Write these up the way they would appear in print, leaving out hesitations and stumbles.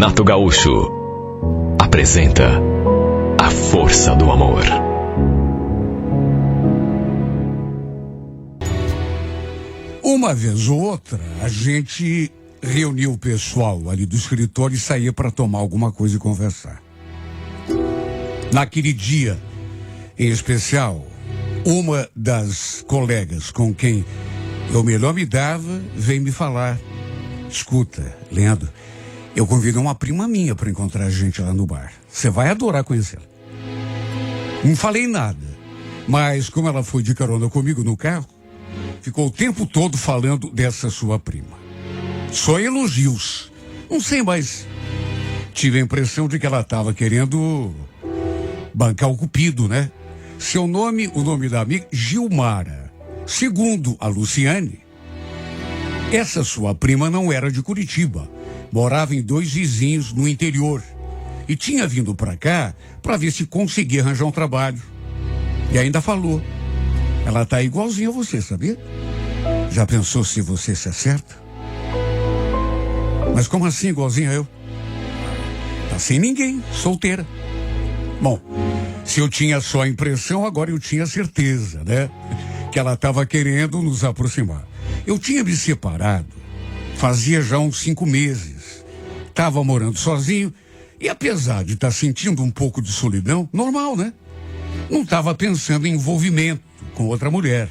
Renato Gaúcho apresenta A Força do Amor. Uma vez ou outra, a gente reuniu o pessoal ali do escritório e saía para tomar alguma coisa e conversar. Naquele dia, em especial, uma das colegas com quem eu melhor me dava veio me falar: escuta, Leandro, eu convidei uma prima minha para encontrar a gente lá no bar. Você vai adorar conhecê-la. Não falei nada, mas como ela foi de carona comigo no carro, ficou o tempo todo falando dessa sua prima. Só elogios. Não sei, mas tive a impressão de que ela estava querendo bancar o cupido, né? Seu nome, o nome da amiga, Gilmara. Segundo a Luciane, essa sua prima não era de Curitiba. Morava em 2 vizinhos no interior. E tinha vindo para cá para ver se conseguia arranjar um trabalho. E ainda falou: ela tá igualzinha a você, sabia? Já pensou se você se acerta? Mas como assim igualzinha a eu? Tá sem ninguém, solteira. Bom, se eu tinha só a impressão, agora eu tinha certeza, né? Que ela estava querendo nos aproximar. Eu tinha me separado fazia já uns 5 meses. Estava morando sozinho e, apesar de estar sentindo um pouco de solidão, normal, né? Não estava pensando em envolvimento com outra mulher.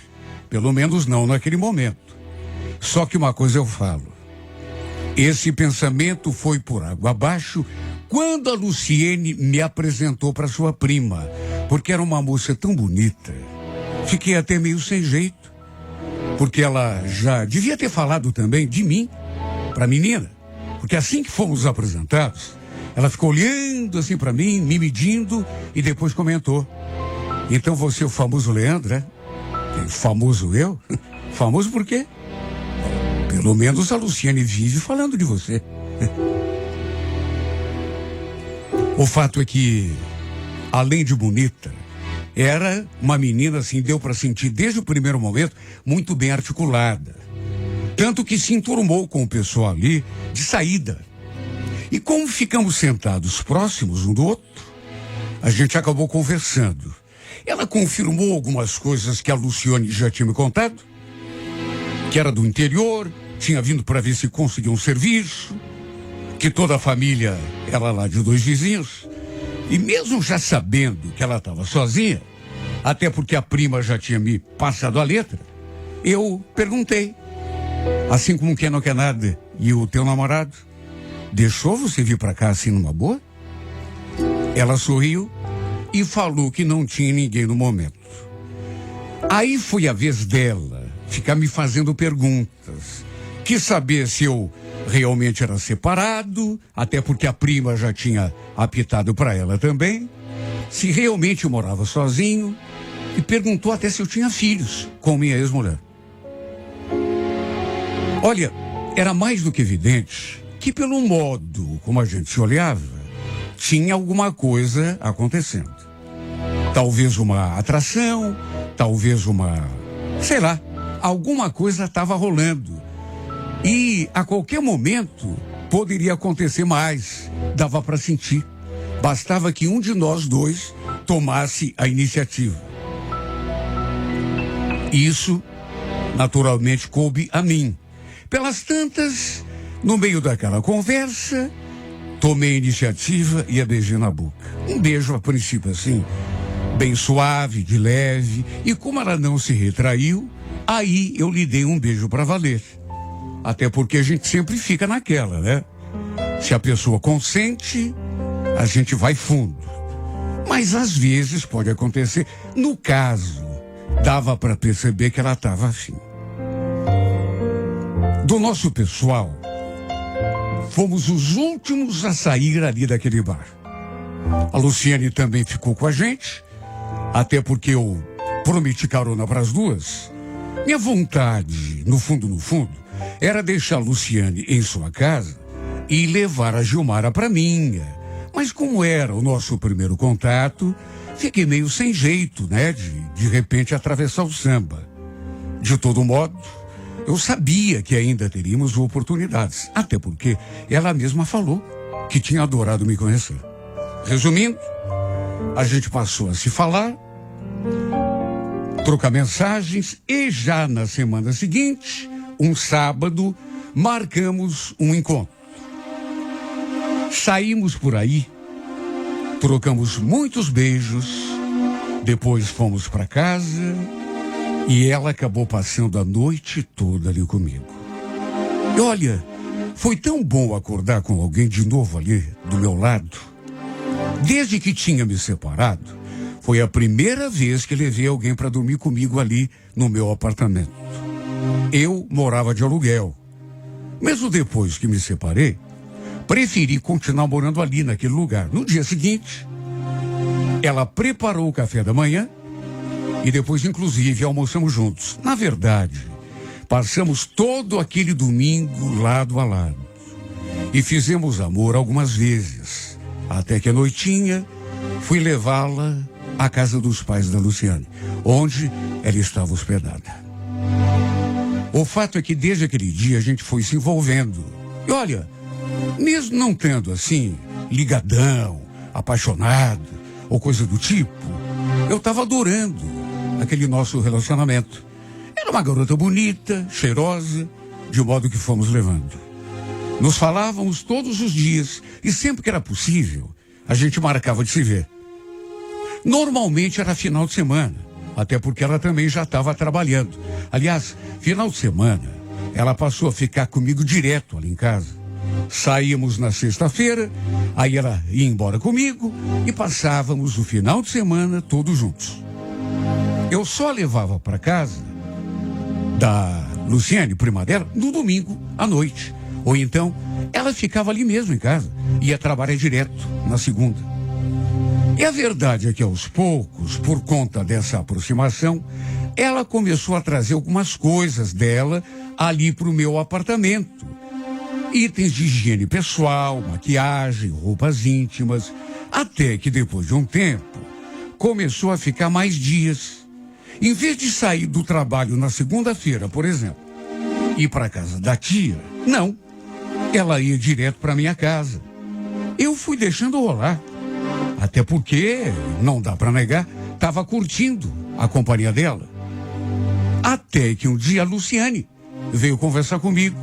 Pelo menos não naquele momento. Só que uma coisa eu falo: esse pensamento foi por água abaixo quando a Luciene me apresentou para sua prima, porque era uma moça tão bonita. Fiquei até meio sem jeito, porque ela já devia ter falado também de mim para a menina, porque assim que fomos apresentados, ela ficou olhando assim para mim, me medindo e depois comentou: então você é o famoso Leandro, é? Famoso eu? Famoso por quê? Pelo menos a Luciane vive falando de você. O fato é que, além de bonita, era uma menina, assim, deu para sentir desde o primeiro momento, muito bem articulada. Tanto que se enturmou com o pessoal ali de saída. E como ficamos sentados próximos um do outro, a gente acabou conversando. Ela confirmou algumas coisas que a Luciane já tinha me contado, que era do interior, tinha vindo para ver se conseguia um serviço, que toda a família era lá de 2 vizinhos. E mesmo já sabendo que ela estava sozinha, até porque a prima já tinha me passado a letra, eu perguntei: assim como quem não quer nada, e o teu namorado deixou você vir para cá assim numa boa? Ela sorriu e falou que não tinha ninguém no momento. Aí foi a vez dela ficar me fazendo perguntas. Quis saber se eu realmente era separado, até porque a prima já tinha apitado para ela também, se realmente eu morava sozinho, e perguntou até se eu tinha filhos com minha ex-mulher. Olha, era mais do que evidente que, pelo modo como a gente se olhava, tinha alguma coisa acontecendo. Talvez uma atração, talvez sei lá, alguma coisa estava rolando. E a qualquer momento poderia acontecer mais, dava para sentir. Bastava que um de nós dois tomasse a iniciativa. Isso, naturalmente, coube a mim. Pelas tantas, no meio daquela conversa, tomei a iniciativa e a beijei na boca. Um beijo, a princípio, assim, bem suave, de leve. E como ela não se retraiu, aí eu lhe dei um beijo para valer. Até porque a gente sempre fica naquela, né? Se a pessoa consente, a gente vai fundo. Mas às vezes pode acontecer. No caso, dava para perceber que ela estava afim. Do nosso pessoal, fomos os últimos a sair ali daquele bar. A Luciane também ficou com a gente, até porque eu prometi carona para as duas. Minha vontade, no fundo, era deixar a Luciane em sua casa e levar a Gilmara para minha. Mas como era o nosso primeiro contato, fiquei meio sem jeito, né? De repente atravessar o samba. De todo modo, eu sabia que ainda teríamos oportunidades. Até porque ela mesma falou que tinha adorado me conhecer. Resumindo, a gente passou a se falar, trocar mensagens e já na semana seguinte, um sábado, marcamos um encontro. Saímos por aí, trocamos muitos beijos, depois fomos para casa e ela acabou passando a noite toda ali comigo. E olha, foi tão bom acordar com alguém de novo ali do meu lado. Desde que tinha me separado, foi a primeira vez que levei alguém para dormir comigo ali no meu apartamento. Eu morava de aluguel. Mesmo depois que me separei, preferi continuar morando ali naquele lugar. No dia seguinte, ela preparou o café da manhã e depois, inclusive, almoçamos juntos. Na verdade, passamos todo aquele domingo lado a lado e fizemos amor algumas vezes, até que à noitinha fui levá-la à casa dos pais da Luciane, onde ela estava hospedada. O fato é que desde aquele dia a gente foi se envolvendo. E olha, mesmo não tendo assim, ligadão, apaixonado ou coisa do tipo, eu estava adorando aquele nosso relacionamento. Era uma garota bonita, cheirosa, de modo que fomos levando. Nos falávamos todos os dias e sempre que era possível, a gente marcava de se ver. Normalmente era final de semana, até porque ela também já estava trabalhando. Aliás, final de semana, ela passou a ficar comigo direto ali em casa. Saíamos na sexta-feira, aí ela ia embora comigo e passávamos o final de semana todos juntos. Eu só a levava para casa da Luciane, prima dela, no domingo à noite. Ou então, ela ficava ali mesmo em casa, ia trabalhar direto na segunda. E a verdade é que aos poucos, por conta dessa aproximação, ela começou a trazer algumas coisas dela ali para o meu apartamento. Itens de higiene pessoal, maquiagem, roupas íntimas, até que depois de um tempo, começou a ficar mais dias. Em vez de sair do trabalho na segunda-feira, por exemplo, ir para a casa da tia, não. Ela ia direto para minha casa. Eu fui deixando rolar. Até porque, não dá para negar, estava curtindo a companhia dela. Até que um dia a Luciane veio conversar comigo.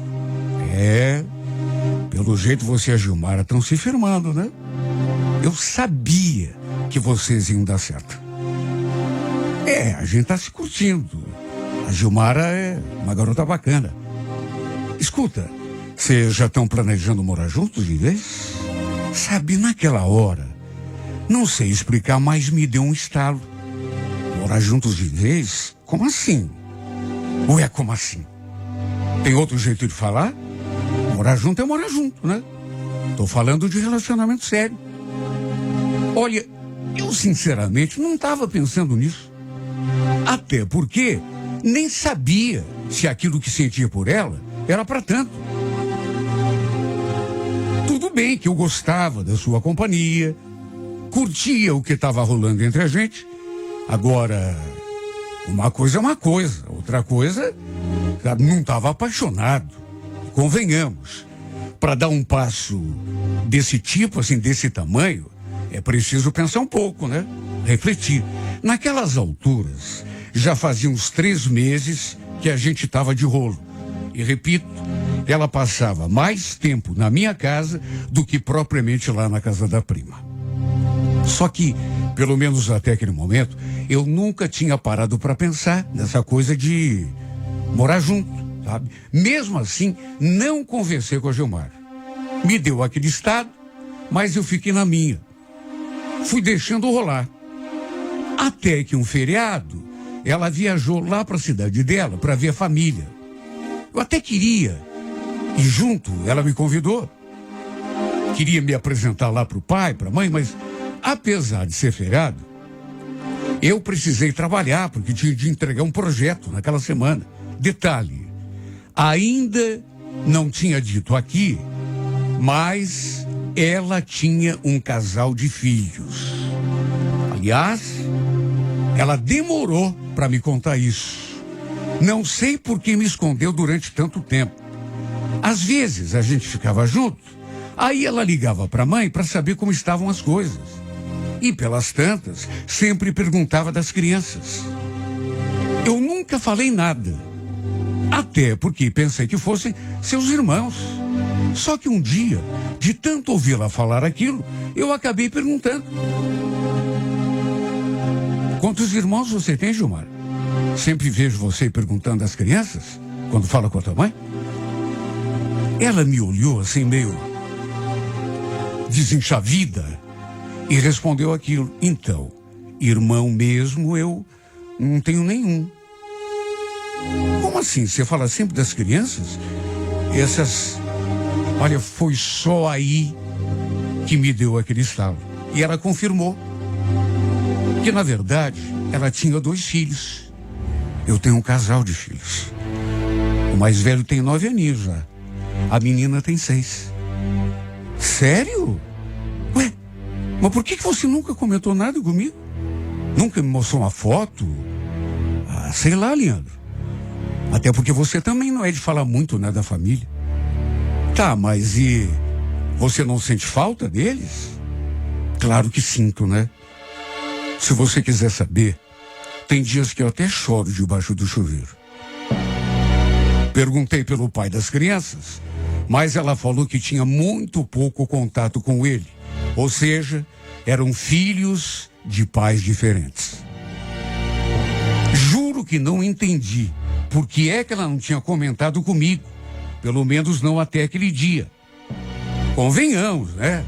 Pelo jeito você e a Gilmara estão se firmando, né? Eu sabia que vocês iam dar certo. A gente tá se curtindo. A Gilmara é uma garota bacana. Escuta, vocês já estão planejando morar juntos de vez? Sabe, naquela hora, não sei explicar, mas me deu um estalo. Morar juntos de vez? Como assim? Ué, como assim? Tem outro jeito de falar? Morar junto é morar junto, né? Tô falando de relacionamento sério. Olha, eu sinceramente não estava pensando nisso. Até porque nem sabia se aquilo que sentia por ela era para tanto. Tudo bem que eu gostava da sua companhia, curtia o que estava rolando entre a gente. Agora, uma coisa é uma coisa, outra coisa, não estava apaixonado. Convenhamos, para dar um passo desse tipo, assim, desse tamanho, é preciso pensar um pouco, né? Refletir. Naquelas alturas, já fazia uns 3 meses que a gente estava de rolo. E repito, ela passava mais tempo na minha casa do que propriamente lá na casa da prima. Só que, pelo menos até aquele momento, eu nunca tinha parado para pensar nessa coisa de morar junto, sabe? Mesmo assim, não conversei com a Gilmara. Me deu aquele estado, mas eu fiquei na minha. Fui deixando rolar. Até que um feriado, ela viajou lá para a cidade dela para ver a família. Eu até queria ir junto, ela me convidou. Queria me apresentar lá para o pai, para a mãe, mas apesar de ser feriado, eu precisei trabalhar porque tinha de entregar um projeto naquela semana. Detalhe, ainda não tinha dito aqui, mas ela tinha um casal de filhos. Aliás, ela demorou para me contar isso. Não sei por que me escondeu durante tanto tempo. Às vezes a gente ficava junto, Aí ela ligava para a mãe para saber como estavam as coisas. E pelas tantas, sempre perguntava das crianças. Eu nunca falei nada. Até porque pensei que fossem seus irmãos. Só que um dia, de tanto ouvi-la falar aquilo, eu acabei perguntando. Quantos irmãos você tem, Gilmar? Sempre vejo você perguntando às crianças, quando fala com a tua mãe. Ela me olhou assim meio desenchavida e respondeu aquilo. Então, irmão mesmo eu não tenho nenhum. Como assim? Você fala sempre das crianças? Olha, foi só aí que me deu aquele estalo. E ela confirmou que, na verdade, ela tinha 2 filhos. Eu tenho um casal de filhos. O mais velho tem 9 aninhos já. A menina tem 6. Sério? Ué, mas por que você nunca comentou nada comigo? Nunca me mostrou uma foto? Ah, sei lá, Leandro. Até porque você também não é de falar muito, né, da família. Tá, mas e você não sente falta deles? Claro que sinto, né? Se você quiser saber, tem dias que eu até choro debaixo do chuveiro. Perguntei pelo pai das crianças, mas ela falou que tinha muito pouco contato com ele. Ou seja, eram filhos de pais diferentes. Juro que não entendi por que é que ela não tinha comentado comigo. Pelo menos não até aquele dia. Convenhamos, né?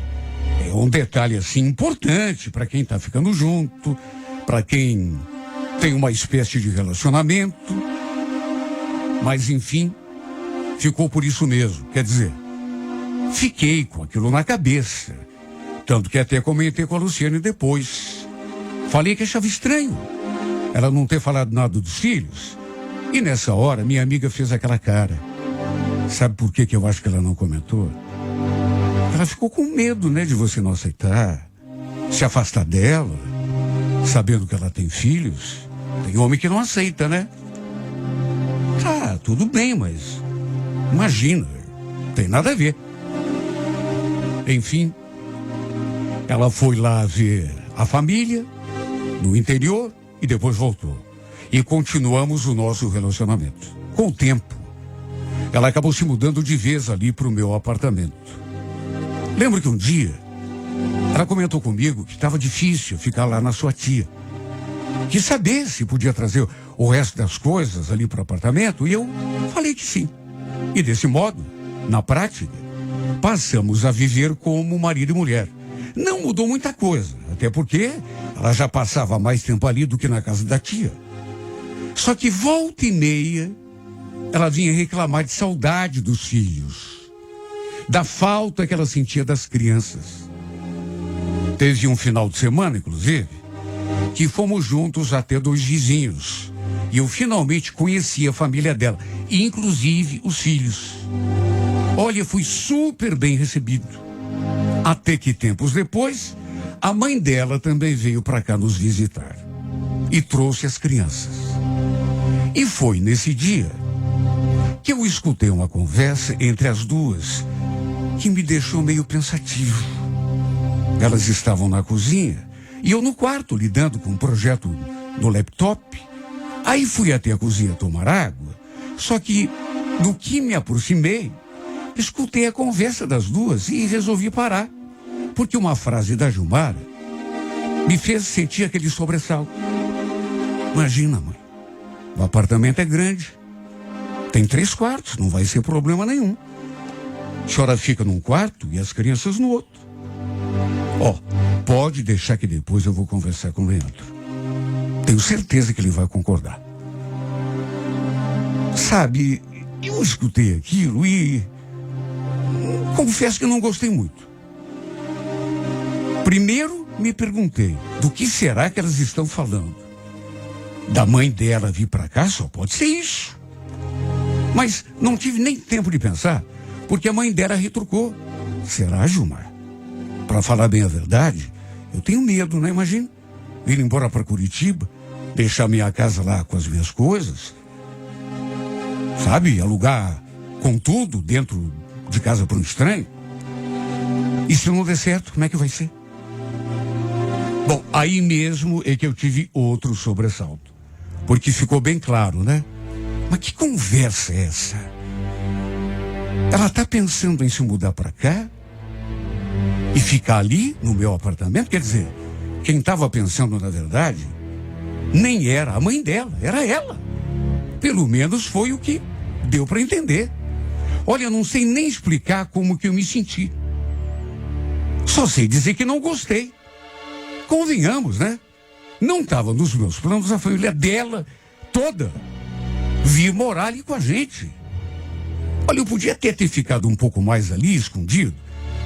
É um detalhe assim importante para quem está ficando junto, para quem tem uma espécie de relacionamento. Mas enfim, ficou por isso mesmo. Quer dizer, fiquei com aquilo na cabeça. Tanto que até comentei com a Luciane depois. Falei que achava estranho ela não ter falado nada dos filhos. E nessa hora, minha amiga fez aquela cara. Sabe por que eu acho que ela não comentou? Ela ficou com medo, né, de você não aceitar, se afastar dela, sabendo que ela tem filhos. Tem homem que não aceita, né? Tá, tudo bem, mas imagina, não tem nada a ver. Enfim, ela foi lá ver a família no interior e depois voltou. E continuamos o nosso relacionamento. Com o tempo, ela acabou se mudando de vez ali para o meu apartamento. Lembro que um dia, ela comentou comigo que estava difícil ficar lá na sua tia. Quis saber se podia trazer o resto das coisas ali para o apartamento, e eu falei que sim. E desse modo, na prática, passamos a viver como marido e mulher. Não mudou muita coisa, até porque ela já passava mais tempo ali do que na casa da tia. Só que volta e meia, ela vinha reclamar de saudade dos filhos, da falta que ela sentia das crianças. Teve um final de semana, inclusive, que fomos juntos até 2 vizinhos. E eu finalmente conheci a família dela, inclusive os filhos. Olha, fui super bem recebido. Até que tempos depois, a mãe dela também veio para cá nos visitar. E trouxe as crianças. E foi nesse dia que eu escutei uma conversa entre as duas que me deixou meio pensativo. Elas estavam na cozinha e eu no quarto lidando com um projeto no laptop. Aí fui até a cozinha tomar água, só que no que me aproximei, escutei a conversa das duas e resolvi parar, porque uma frase da Gilmara me fez sentir aquele sobressalto. Imagina, mãe, o apartamento é grande, tem 3 quartos, não vai ser problema nenhum. A senhora fica num quarto e as crianças no outro. Pode deixar que depois eu vou conversar com o Leandro. Tenho certeza que ele vai concordar. Sabe, eu escutei aquilo e confesso que não gostei muito. Primeiro me perguntei, do que será que elas estão falando? Da mãe dela vir para cá? Só pode ser isso. Mas não tive nem tempo de pensar, porque a mãe dela retrucou. Será, Gilmar? Para falar bem a verdade, eu tenho medo, né? Imagina, ir embora para Curitiba, deixar minha casa lá com as minhas coisas, sabe? Alugar com tudo dentro de casa para um estranho. E se não der certo, como é que vai ser? Bom, aí mesmo é que eu tive outro sobressalto. Porque ficou bem claro, né? Mas que conversa é essa? Ela está pensando em se mudar para cá? E ficar ali, no meu apartamento? Quer dizer, quem estava pensando, na verdade, nem era a mãe dela, era ela. Pelo menos foi o que deu para entender. Olha, não sei nem explicar como que eu me senti. Só sei dizer que não gostei. Convenhamos, né? Não estava nos meus planos a família dela toda vir morar ali com a gente. Olha, eu podia até ter ficado um pouco mais ali, escondido,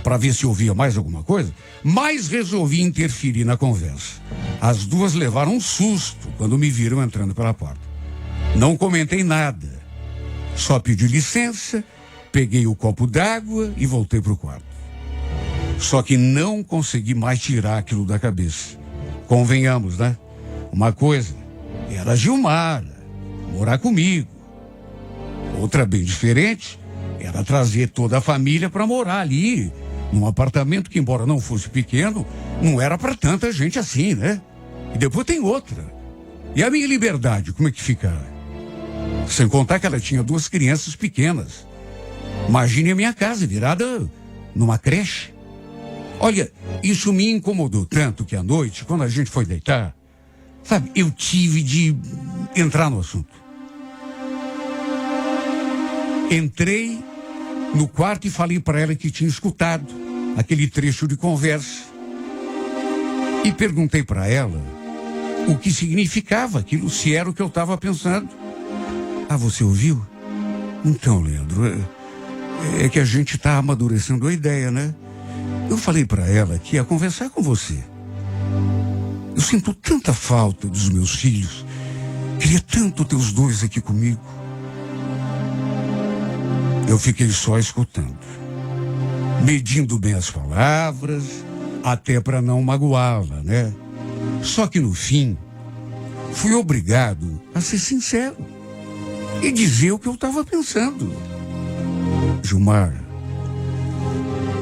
para ver se ouvia mais alguma coisa, mas resolvi interferir na conversa. As duas levaram um susto quando me viram entrando pela porta. Não comentei nada. Só pedi licença, peguei o copo d'água e voltei para o quarto. Só que não consegui mais tirar aquilo da cabeça. Convenhamos, né? Uma coisa era a Gilmara morar comigo. Outra bem diferente era trazer toda a família para morar ali, num apartamento que, embora não fosse pequeno, não era para tanta gente assim, né? E depois tem outra. E a minha liberdade, como é que fica? Sem contar que ela tinha 2 crianças pequenas. Imagine a minha casa virada numa creche. Olha, isso me incomodou tanto que à noite, quando a gente foi deitar, sabe, eu tive de entrar no assunto. Entrei no quarto e falei para ela que tinha escutado aquele trecho de conversa. E perguntei para ela o que significava aquilo, se era o que eu estava pensando. Ah, você ouviu? Então, Leandro, é que a gente está amadurecendo a ideia, né? Eu falei para ela que ia conversar com você. Eu sinto tanta falta dos meus filhos. Queria tanto ter os 2 aqui comigo. Eu fiquei só escutando, medindo bem as palavras, até para não magoá-la, né? Só que no fim, fui obrigado a ser sincero e dizer o que eu estava pensando. Gilmar,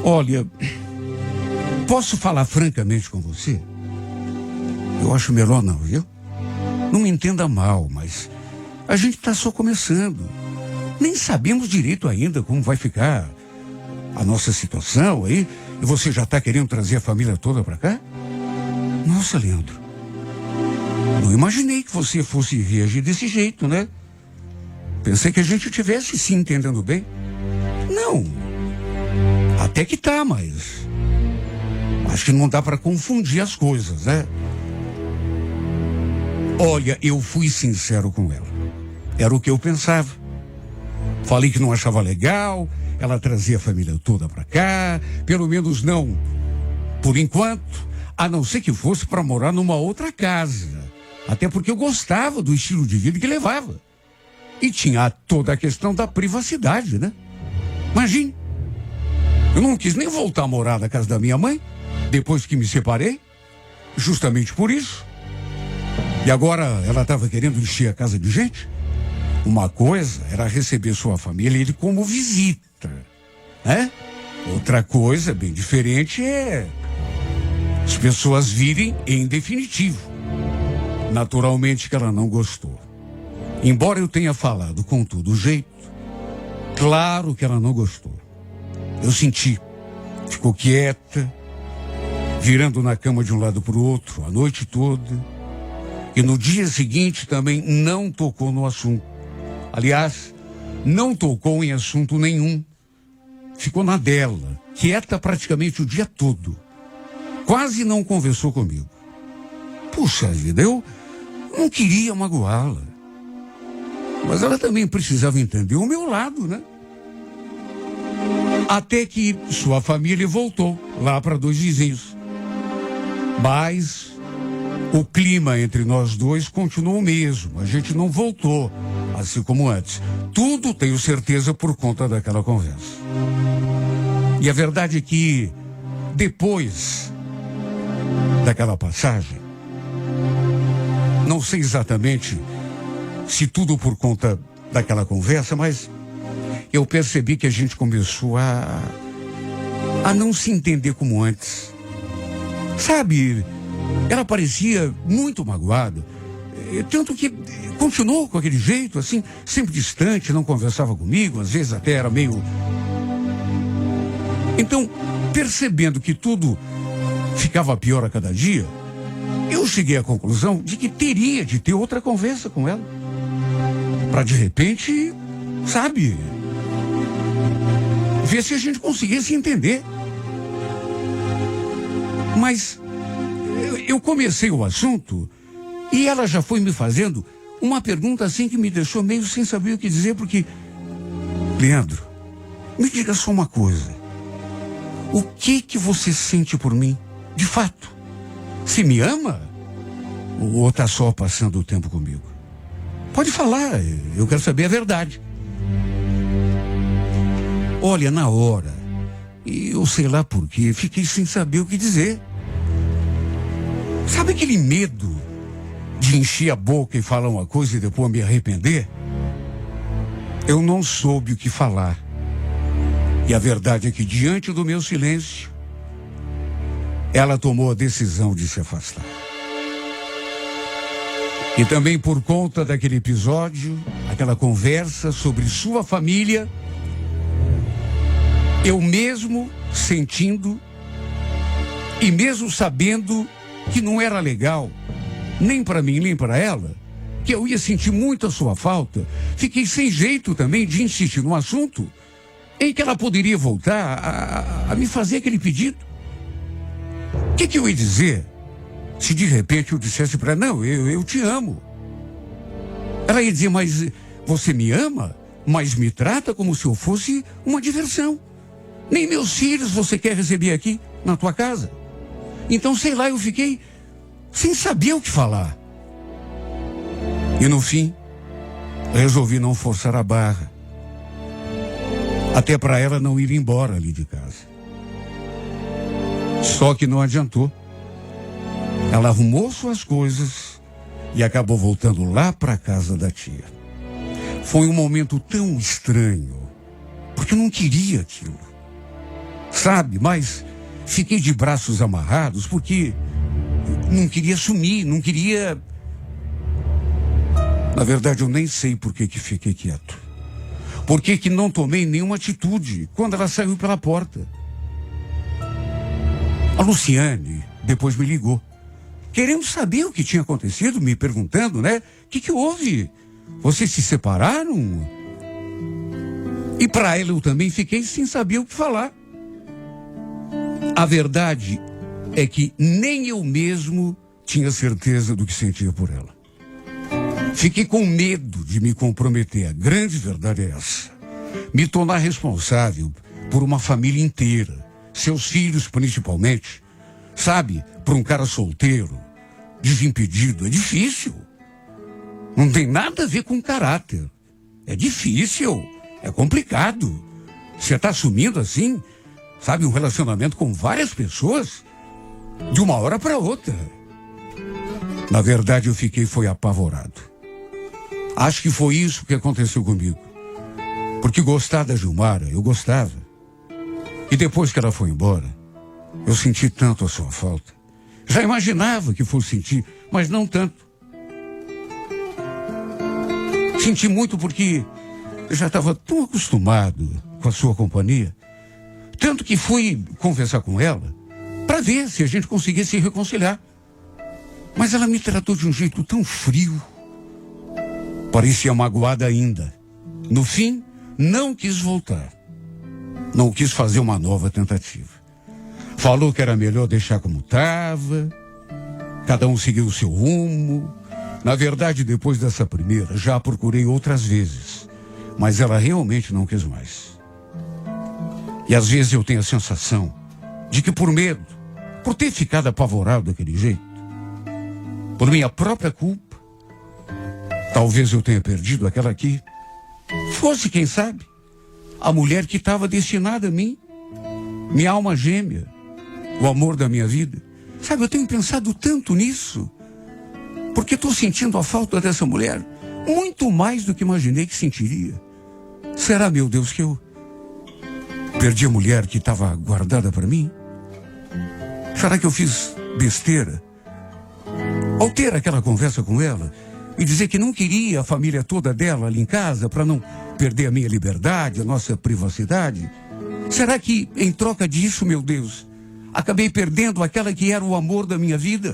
olha, posso falar francamente com você? Eu acho melhor não, viu? Não me entenda mal, mas a gente está só começando. Nem sabemos direito ainda como vai ficar a nossa situação aí. E você já está querendo trazer a família toda para cá? Nossa, Leandro, não imaginei que você fosse reagir desse jeito, né? Pensei que a gente estivesse se entendendo bem. Não, até que tá, mas acho que não dá para confundir as coisas, né? Olha, eu fui sincero com ela. Era o que eu pensava. Falei que não achava legal ela trazia a família toda para cá, pelo menos não por enquanto, a não ser que fosse para morar numa outra casa. Até porque eu gostava do estilo de vida que levava. E tinha toda a questão da privacidade, né? Imagine, eu não quis nem voltar a morar na casa da minha mãe, depois que me separei, justamente por isso. E agora ela estava querendo encher a casa de gente? Uma coisa era receber sua família ele como visita, né? Outra coisa bem diferente é as pessoas virem em definitivo. Naturalmente que ela não gostou. Embora eu tenha falado com todo jeito, claro que ela não gostou. Eu senti. Ficou quieta, virando na cama de um lado para o outro a noite toda. E no dia seguinte também não tocou no assunto. Aliás, não tocou em assunto nenhum. Ficou na dela, quieta praticamente o dia todo. Quase não conversou comigo. Puxa vida, eu não queria magoá-la. Mas ela também precisava entender o meu lado, né? Até que sua família voltou lá para 2 vizinhos. Mas o clima entre nós 2 continuou o mesmo. A gente não voltou, assim como antes. Tudo, tenho certeza, por conta daquela conversa. E a verdade é que, depois daquela passagem, não sei exatamente se tudo por conta daquela conversa, mas eu percebi que a gente começou a a não se entender como antes. Sabe, ela parecia muito magoada, tanto que continuou com aquele jeito, assim, sempre distante, não conversava comigo, às vezes até era meio... Então, percebendo que tudo ficava pior a cada dia, eu cheguei à conclusão de que teria de ter outra conversa com ela. Para de repente, sabe, ver se a gente conseguisse entender. Mas eu comecei o assunto e ela já foi me fazendo uma pergunta assim que me deixou meio sem saber o que dizer, porque... Leandro, me diga só uma coisa. O que você sente por mim, de fato? Se me ama? Ou está só passando o tempo comigo? Pode falar, eu quero saber a verdade. Olha, na hora, eu sei lá por quê, fiquei sem saber o que dizer. Sabe aquele medo de encher a boca e falar uma coisa e depois me arrepender? Eu não soube o que falar. E a verdade é que, diante do meu silêncio, ela tomou a decisão de se afastar. E também por conta daquele episódio, aquela conversa sobre sua família, eu mesmo sentindo e mesmo sabendo que não era legal, nem para mim, nem para ela, que eu ia sentir muito a sua falta, fiquei sem jeito também de insistir no assunto em que ela poderia voltar a me fazer aquele pedido. O que eu ia dizer se de repente eu dissesse para ela, não, eu te amo? Ela ia dizer, mas você me ama, mas me trata como se eu fosse uma diversão. Nem meus filhos você quer receber aqui na tua casa. Então, sei lá, eu fiquei sem saber o que falar. E no fim, resolvi não forçar a barra. Até para ela não ir embora ali de casa. Só que não adiantou. Ela arrumou suas coisas e acabou voltando lá para a casa da tia. Foi um momento tão estranho, porque eu não queria aquilo. Sabe, mas fiquei de braços amarrados porque não queria sumir, não queria... Na verdade, eu nem sei por que fiquei quieto. Por que não tomei nenhuma atitude quando ela saiu pela porta? A Luciane depois me ligou, querendo saber o que tinha acontecido, me perguntando, né? O que houve? Vocês se separaram? E para ela eu também fiquei sem saber o que falar. A verdade é que nem eu mesmo tinha certeza do que sentia por ela. Fiquei com medo de me comprometer. A grande verdade é essa. Me tornar responsável por uma família inteira. Seus filhos, principalmente. Sabe, para um cara solteiro, desimpedido, é difícil. Não tem nada a ver com caráter. É difícil, é complicado. Você está assumindo assim, sabe, um relacionamento com várias pessoas, de uma hora para outra. Na verdade, eu foi apavorado. Acho que foi isso que aconteceu comigo. Porque gostar da Gilmara, eu gostava. E depois que ela foi embora, eu senti tanto a sua falta. Já imaginava que fosse sentir, mas não tanto. Senti muito porque eu já estava tão acostumado com a sua companhia. Tanto que fui conversar com ela para ver se a gente conseguia se reconciliar. Mas ela me tratou de um jeito tão frio. Parecia magoada ainda. No fim, não quis voltar. Não quis fazer uma nova tentativa. Falou que era melhor deixar como estava. Cada um seguiu o seu rumo. Na verdade, depois dessa primeira, já a procurei outras vezes. Mas ela realmente não quis mais. E às vezes eu tenho a sensação de que por medo, por ter ficado apavorado daquele jeito, por minha própria culpa, talvez eu tenha perdido aquela que fosse, quem sabe, a mulher que estava destinada a mim, minha alma gêmea, o amor da minha vida. Sabe, eu tenho pensado tanto nisso, porque estou sentindo a falta dessa mulher muito mais do que imaginei que sentiria. Será, meu Deus, que eu Perdi a mulher que estava guardada para mim? Será que eu fiz besteira ao ter aquela conversa com ela e dizer que não queria a família toda dela ali em casa para não perder a minha liberdade, a nossa privacidade? Será que, em troca disso, meu Deus, acabei perdendo aquela que era o amor da minha vida?